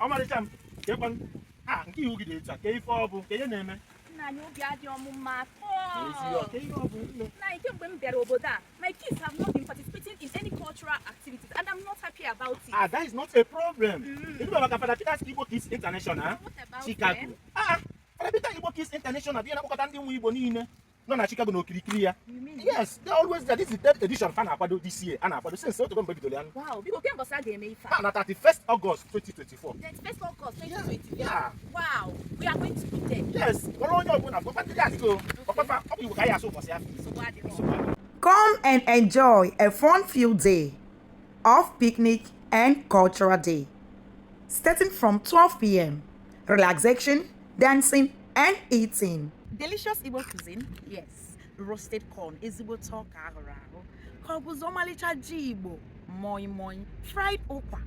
Ọmarịcha m nke iwu gị dị etu a ka ife ọ bụ ka ihe na-eme Nani obi adị ọmụma Nna kemgbe m bịara obodo a, my kids have not been participating in any cultural activities and I'm not happy about it. that is not a problem. You know about FADA PITA IGBO Kids International? What about Chicago. them? FADA PITA IGBO Kids International dị na-akpọkọta ndị nwe Igbo niile nọ na Chicago na okirikiri ya. You mean? Yes, they always there. This is the 3rd edition fa na-akwado this year. A na-akwado since otobo mgbe bidoro ya. Wow, biko kemgbe ọsa ga-eme ife Na 31st August 2024. 31st August 2024. Yeah. Wow, we are going to be there. Yes, kpọrọ onye ọbụla gwakwa ndị adịgo. Ọkpapa ọ bụ Igbo ka anyị asụ ụbọchị afọ. So what do Come and enjoy a fun-filled day of picnic and cultural day. Starting from 12 p.m. Relaxation, dancing, and eating. Delicious Igbo cuisine, yes. Roasted corn, ezigbo ọka ahụrụ ahụ. Ka ọ bụzọ ọmalịcha ji Igbo, moi moi, fried okwa.